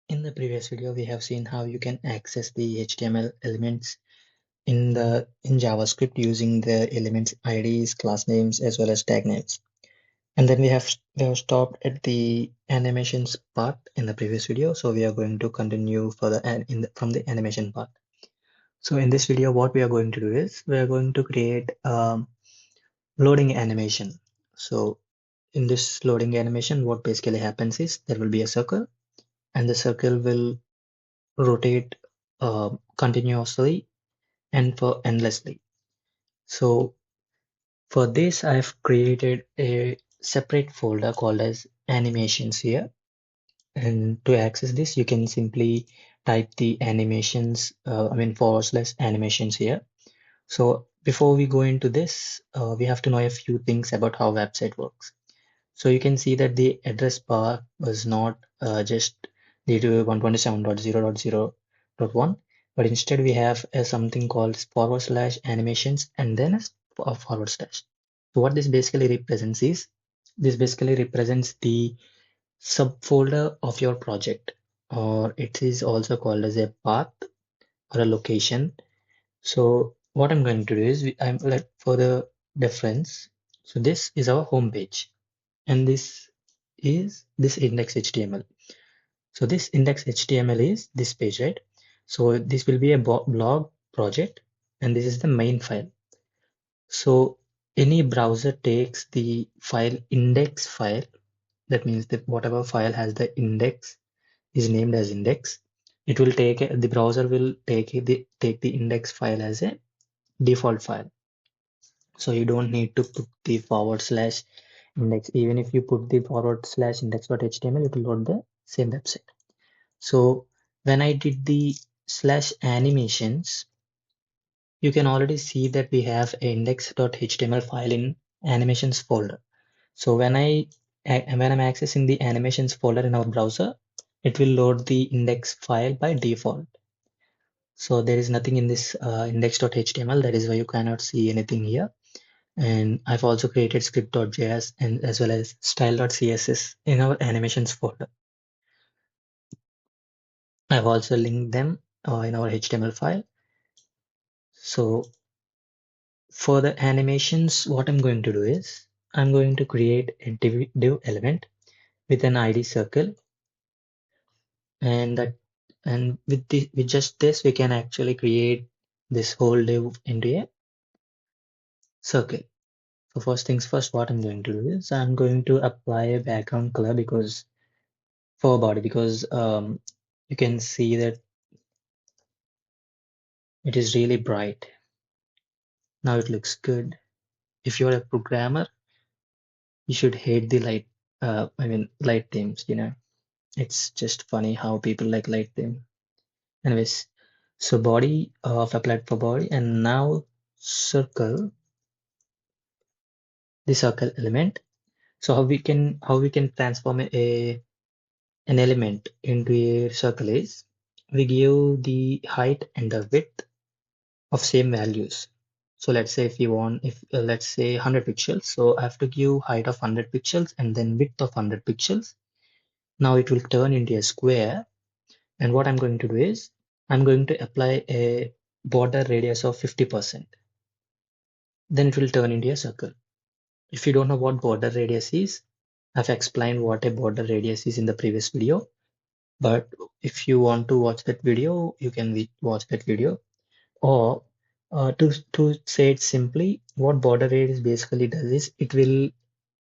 In the previous video, we have seen how you can access the HTML elements in JavaScript using the elements IDs, class names, as well as tag names. And then we have stopped at the animations part in the previous video. So we are going to continue further and from the animation part. So in this video, what we are going to do is we are going to create loading animation. So in this loading animation, what basically happens is there will be a circle, and the circle will rotate continuously and for endlessly. So for this, I've created a separate folder called as animations here. And to access this, you can simply type the animations, / animations here. So before we go into this, we have to know a few things about how website works. So you can see that the address bar was not just d127.0.0.1, but instead we have something called / animations and then a forward slash. So what this basically represents is, this basically represents the subfolder of your project, or it is also called as a path or a location. So what I'm going to do is, I'm like for the reference. So this is our home page, and this is this index.html. So this index.html is this page, right? So this will be a blog project, and this is the main file. So any browser takes the file index file. That means that whatever file has the index is named as index. It will take the browser will take the index file as a default file. So you don't need to put the / index. Even if you put the / index.html, it will load the same website. So when I did the / animations, you can already see that we have an index.html file in animations folder. So when I'm accessing the animations folder in our browser, it will load the index file by default. So there is nothing in this index.html. That is why you cannot see anything here. And I've also created script.js and as well as style.css in our animations folder. I've also linked them in our HTML file. So for the animations, what I'm going to do is I'm going to create a div element with an ID circle, and with just this we can actually create this whole div into a circle. So first things first, what I'm going to do is I'm going to apply a background color because for body, because you can see that it is really bright. Now it looks good. If you're a programmer, you should hate the light themes, It's just funny how people like light theme. Anyways, so body of applied for body, and now circle, the circle element. So how we can transform an element into a circle is we give the height and the width of same values. So let's say if you want, if let's say 100 pixels, so I have to give height of 100 pixels and then width of 100 pixels. Now it will turn into a square, and what I'm going to do is I'm going to apply a border radius of 50%. Then it will turn into a circle. If you don't know what border radius is, I've explained what a border radius is in the previous video. But if you want to watch that video, you can watch that video. Or to say it simply, what border radius basically does is it will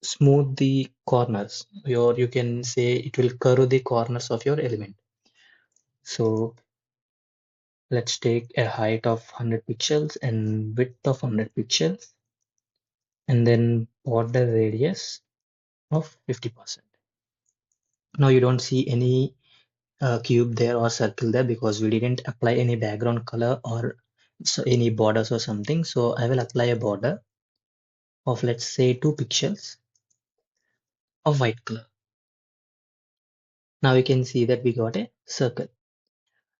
smooth the corners, or you can say it will curve the corners of your element. So let's take a height of 100 pixels and width of 100 pixels, and then border radius of 50%. Now you don't see any cube there or circle there because we didn't apply any background color or any borders or something. So I will apply a border of, let's say, 2 pixels of white color. Now you can see that we got a circle.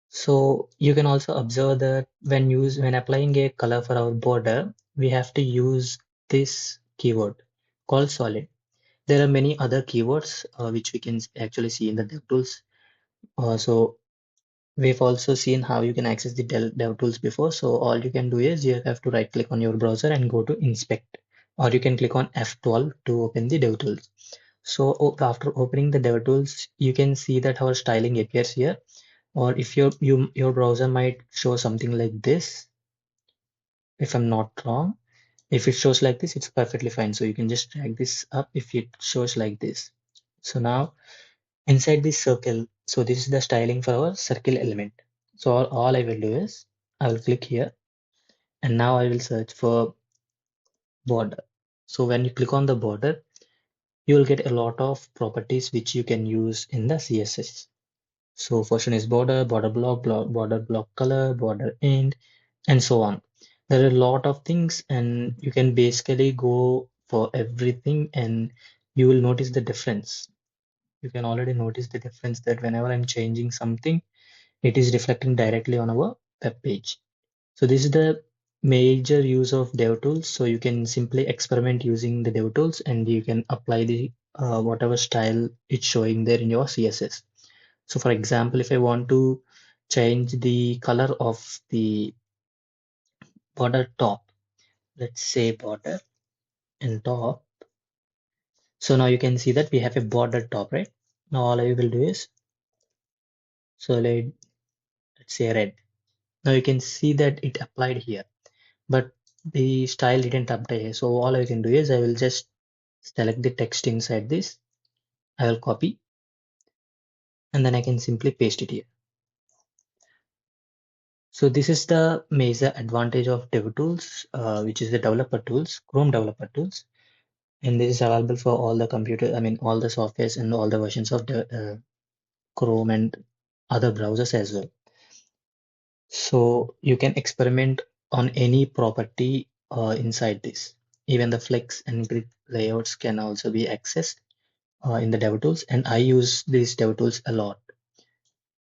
So you can also observe that when applying a color for our border, we have to use this keyword called solid. There are many other keywords which we can actually see in the DevTools. So we've also seen how you can access the DevTools before. So all you can do is you have to right click on your browser and go to inspect, or you can click on F12 to open the DevTools. So after opening the DevTools, you can see that our styling appears here. Or if your browser might show something like this, if I'm not wrong. If it shows like this, it's perfectly fine. So you can just drag this up if it shows like this. So now inside this circle, so this is the styling for our circle element. So all I will do is I will click here, and now I will search for border. So when you click on the border, you will get a lot of properties which you can use in the CSS. So first one is border, border block color, border end, and so on. There are a lot of things, and you can basically go for everything, and you will notice the difference. You can already notice the difference that whenever I'm changing something, it is reflecting directly on our web page. So this is the major use of DevTools. So you can simply experiment using the DevTools, and you can apply the whatever style it's showing there in your CSS. So for example, if I want to change the color of the border top, let's say border and top. So now you can see that we have a border top, right? Now all I will do is, so let's say red. Now you can see that it applied here, but the style didn't update here. So all I can do is I will just select the text inside this. I will copy, and then I can simply paste it here. So this is the major advantage of DevTools, which is the developer tools, Chrome developer tools. And this is available for all the computer, I mean, all the softwares and all the versions of the Chrome and other browsers as well. So you can experiment on any property inside this. Even the flex and grid layouts can also be accessed in the DevTools, and I use these DevTools a lot.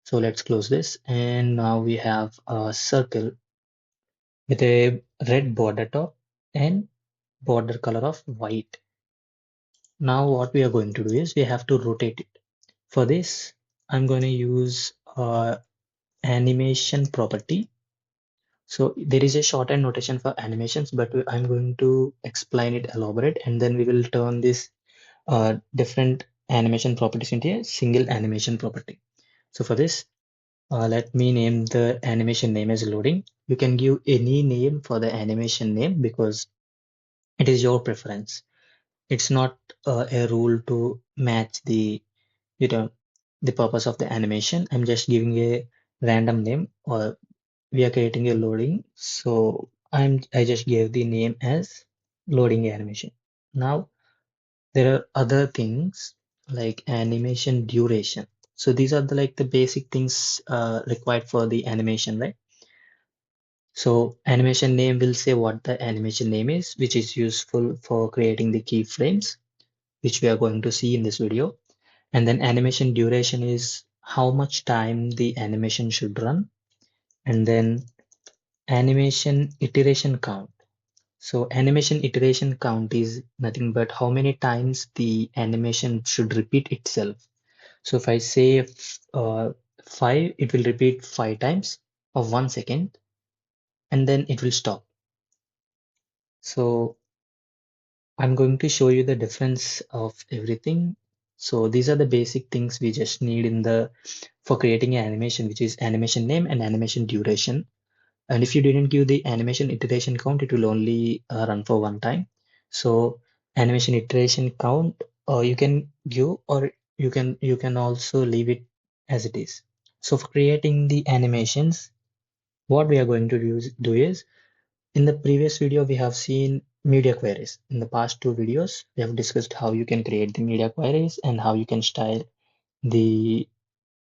So let's close this, and now we have a circle with a red border top and border color of white. Now what we are going to do is we have to rotate it. For this, I'm going to use animation property. So there is a shorthand notation for animations, but I'm going to explain it elaborate, and then we will turn this different animation properties into a single animation property. So for this, let me name the animation name as loading. You can give any name for the animation name because it is your preference. It's not a rule to match you know the purpose of the animation. I'm just giving a random name, or we are creating a loading. So I just gave the name as loading animation. Now there are other things like animation duration. So these are the basic things required for the animation, right? So animation name will say what the animation name is, which is useful for creating the keyframes, which we are going to see in this video. And then animation duration is how much time the animation should run. And then animation iteration count. So animation iteration count is nothing but how many times the animation should repeat itself. So if I say 5, it will repeat 5 times of 1 second, and then it will stop. So I'm going to show you the difference of everything. So these are the basic things we just need for creating an animation, which is animation name and animation duration. And if you didn't give the animation iteration count, it will only run for one time. So animation iteration count, you can give, or you can also leave it as it is. So for creating the animations, what we are going to do is, in the previous video, we have seen media queries. In the past two videos, we have discussed how you can create the media queries and how you can style the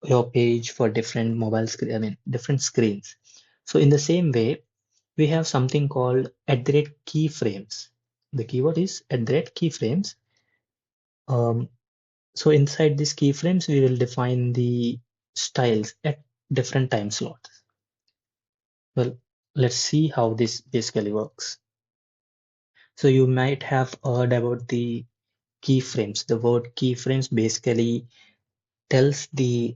your page for different mobile screen, I mean, different screens. So in the same way, we have something called @keyframes. The keyword is @keyframes. Um, so inside these keyframes, we will define the styles at different time slots. Well, let's see how this basically works. So you might have heard about the keyframes. The word keyframes basically tells the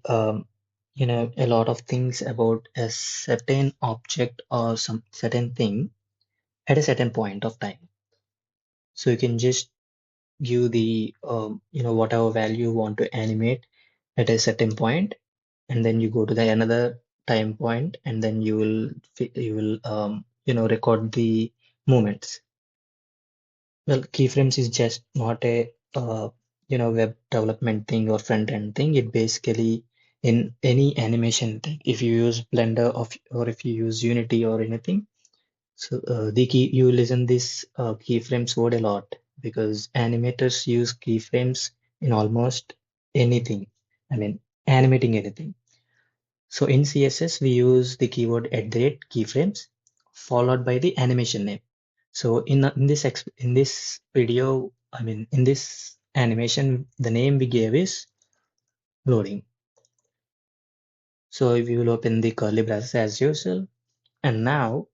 a lot of things about a certain object or some certain thing at a certain point of time. So you can just give the whatever value you want to animate at a certain point, and then you go to the another time point, and then you will record the movements. Well, keyframes is just not a web development thing or front end thing. It basically in any animation thing. If you use Blender or if you use Unity or anything, so the key you listen this keyframes word a lot because animators use keyframes in almost anything. I mean, animating anything. So in CSS, we use the keyword @keyframes followed by the animation name. So in this video, I mean in this animation, the name we gave is loading. So if you will open the curly braces as usual, and now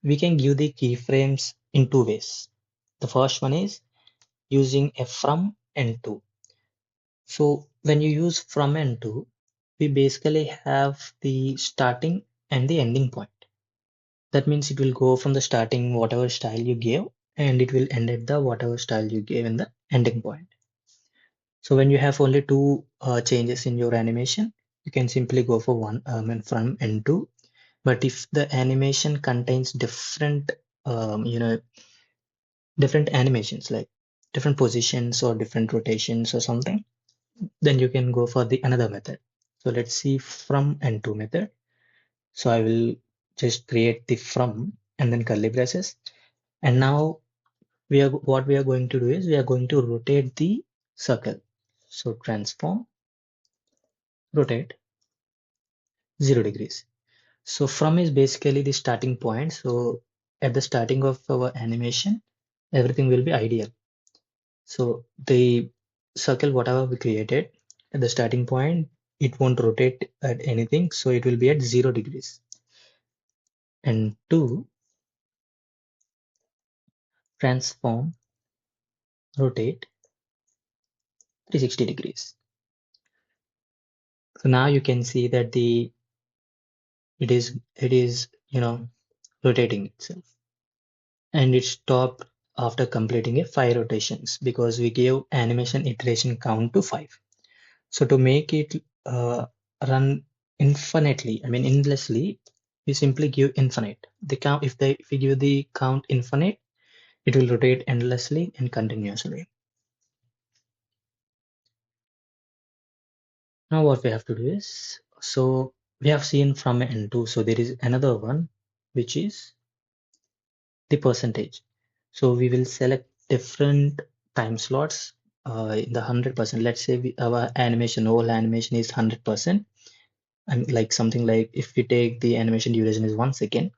we can give the keyframes in two ways. The first one is using a from and to. So when you use from and to, we basically have the starting and the ending point. That means it will go from the starting whatever style you gave, and it will end at the whatever style you gave in the ending point. So when you have only two changes in your animation, you can simply go for one and from and to. But if the animation contains um, you know, different animations like different positions or different rotations or something, then you can go for the another method. So let's see from and to method. So I will just create the from and then curly braces. And now what we are going to do is we are going to rotate the circle. So transform, rotate 0 degrees. So from is basically the starting point. So at the starting of our animation, everything will be ideal. So the circle, whatever we created at the starting point, it won't rotate at anything. So it will be at 0 degrees. And to transform, rotate 360 degrees. So now you can see that it is rotating itself, and it stopped after completing a 5 rotations because we gave animation iteration count to 5. So to make it run infinitely, I mean endlessly, we simply give infinite. The count if we give the count infinite, it will rotate endlessly and continuously. Now what we have to do is, so we have seen from and to, so there is another one which is the percentage. So we will select different time slots in the 100%. Let's say our animation, whole animation is 100%. And like something like if we take the animation duration is 1 second,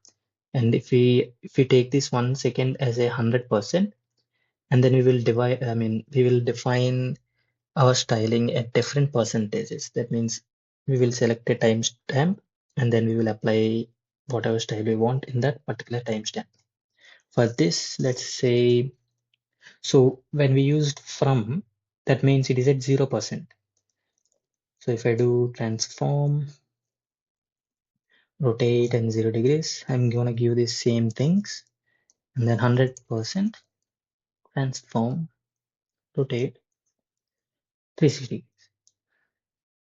and if we take this 1 second as a 100%, and then we will divide, I mean, we will define our styling at different percentages. That means we will select a timestamp, and then we will apply whatever style we want in that particular timestamp. For this, let's say, so when we used from, that means it is at 0%. So if I do transform, rotate and 0 degrees, I'm gonna give the same things, and then 100% transform, rotate 360.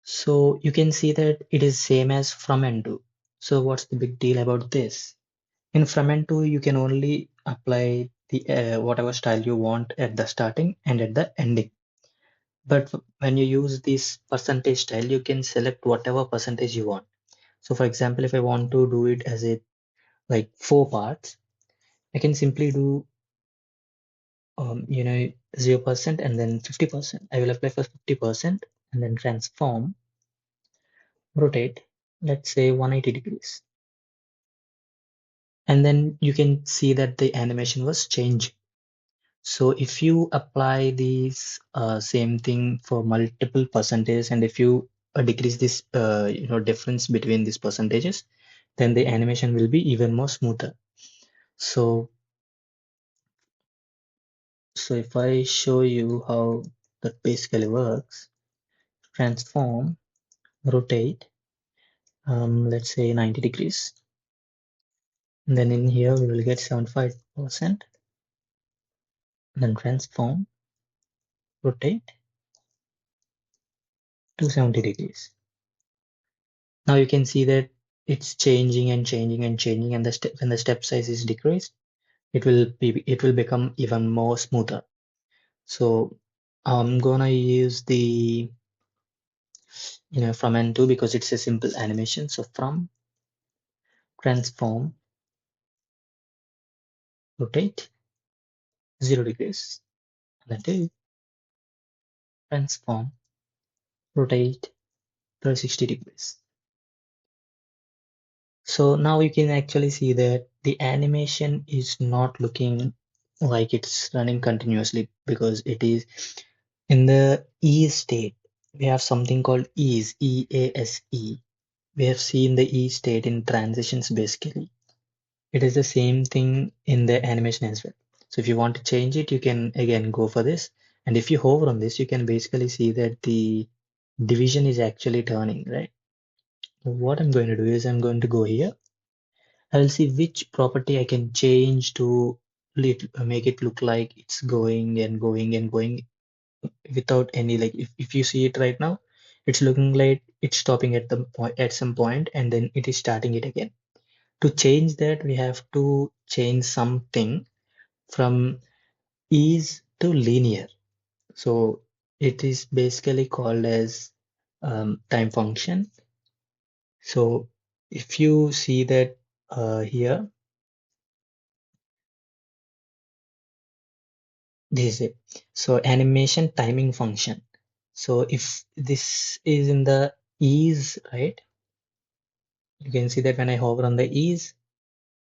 So you can see that it is same as from and to. So what's the big deal about this? In from and to, you can only apply the whatever style you want at the starting and at the ending. But when you use this percentage style, you can select whatever percentage you want. So for example, if I want to do it as a like 4 parts, I can simply do 0% and then 50%. I will apply for 50% and then transform, rotate, let's say 180 degrees. And then you can see that the animation was changed. So if you apply these same thing for multiple percentages, and if you decrease this difference between these percentages, then the animation will be even more smoother. So if I show you how that basically works, transform, rotate, let's say 90 degrees. And then in here we will get 75%. Then transform, rotate to 70 degrees. Now you can see that it's changing and changing and changing, and when the step size is decreased, it will become even more smoother. So I'm gonna use the from and to, because it's a simple animation. So from transform, rotate 0 degrees, and then do transform, rotate 360 degrees. So now you can actually see that the animation is not looking like it's running continuously, because it is in the ease state. We have something called ease, E-A-S-E. We have seen the ease state in transitions basically. It is the same thing in the animation as well. So if you want to change it, you can again go for this. And if you hover on this, you can basically see that the division is actually turning, right? What I'm going to do is I'm going to go here. I will see which property I can change to make it look like it's going and going and going without any, like, if you see it right now, it's looking like it's stopping at the point at some point and then it is starting it again. To change that, we have to change something from ease to linear. So it is basically called as time function. So if you see that here, this is it. So animation timing function. So if this is in the ease, right? You can see that when I hover on the ease,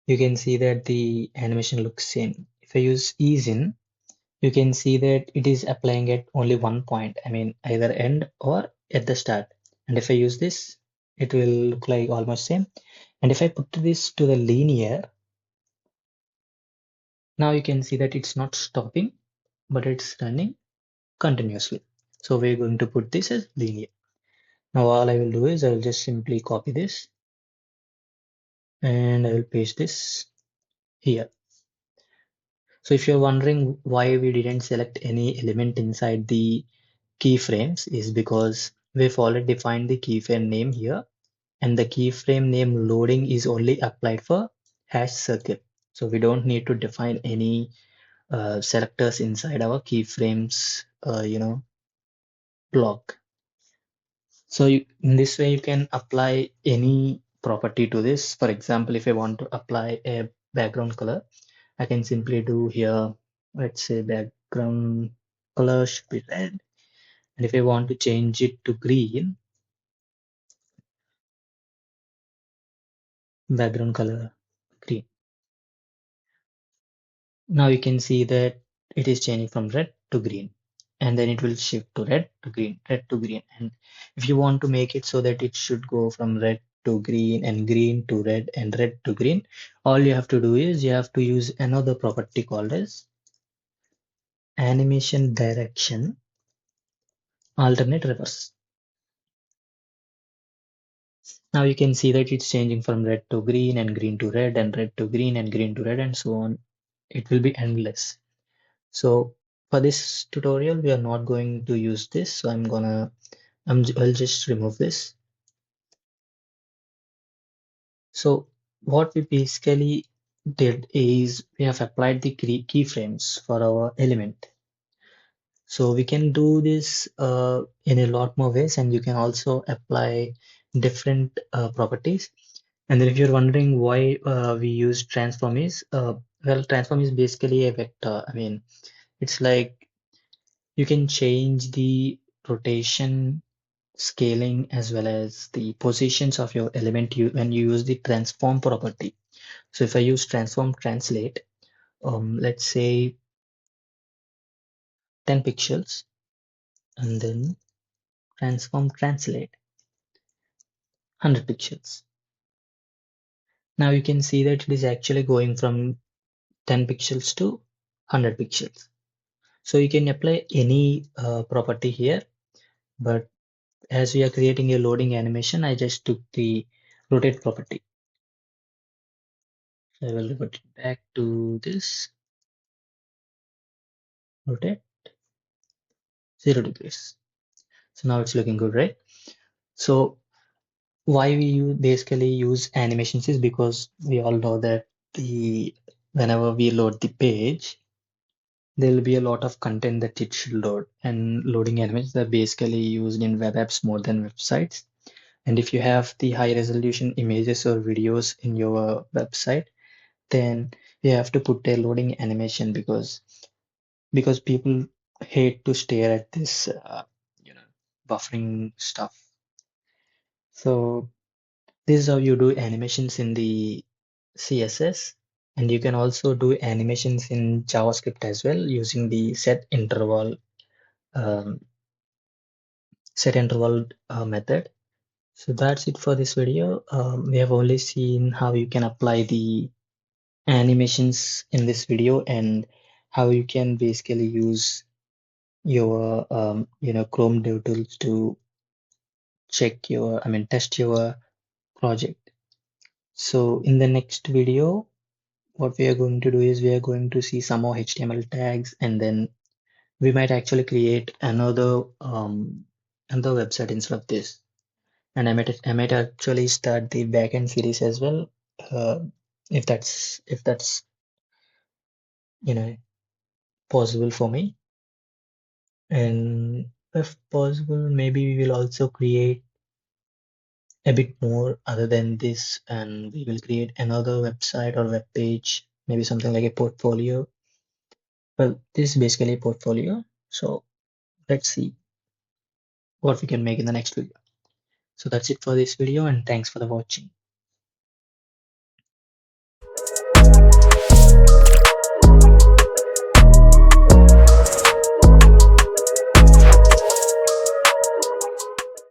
you can see that the animation looks same. If I use ease in, you can see that it is applying at only one point. I mean, either end or at the start. And if I use this, it will look like almost same. And if I put this to the linear, now you can see that it's not stopping, but it's running continuously. So we're going to put this as linear. Now all I will do is I will just simply copy this and I will paste this here. So if you're wondering why we didn't select any element inside the keyframes, is because we've already defined the keyframe name here, and the keyframe name loading is only applied for hash circle. So we don't need to define any selectors inside our keyframes, block. So in this way, you can apply any property to this. For example, if I want to apply a background color, I can simply do here, let's say background color should be red. And if I want to change it to green, background color green. Now you can see that it is changing from red to green, and then it will shift to red to green, red to green. And if you want to make it so that it should go from red to green and green to red and red to green, all you have to do is you have to use another property called as animation direction alternate reverse. Now you can see that it's changing from red to green and green to red and red to green and green to red and so on. It will be endless. So for this tutorial, we are not going to use this. So I'll just remove this. So what we basically did is we have applied the keyframes for our element. So we can do this in a lot more ways, and you can also apply different properties. And then if you're wondering why we use transform is, well, transform is basically a vector. I mean, it's like you can change the rotation, scaling, as well as the positions of your element when you use the transform property. So if I use transform translate, let's say 10 pixels, and then transform translate 100 pixels. Now you can see that it is actually going from 10 pixels to 100 pixels. So you can apply any property here, but as we are creating a loading animation, I just took the rotate property. So I will revert it back to this rotate 0 degrees. So now it's looking good, right? So why we basically use animations is because we all know that the whenever we load the page, there will be a lot of content that it should load, and loading animations are basically used in web apps more than websites. And if you have the high resolution images or videos in your website, then you have to put a loading animation because people hate to stare at this you know buffering stuff. So this is how you do animations in the CSS, and you can also do animations in JavaScript as well using the um, set interval method. So that's it for this video. We have only seen how you can apply the animations in this video and how you can basically use your Chrome DevTools to test your project. So in the next video, what we are going to do is we are going to see some more HTML tags, and then we might actually create another website instead of this. And I might actually start the backend series as well, uh, if that's you know possible for me. And if possible, maybe we will also create a bit more other than this, and we will create another website or web page, maybe something like a portfolio. Well, this is basically a portfolio. So let's see what we can make in the next video. So that's it for this video, and thanks for the watching.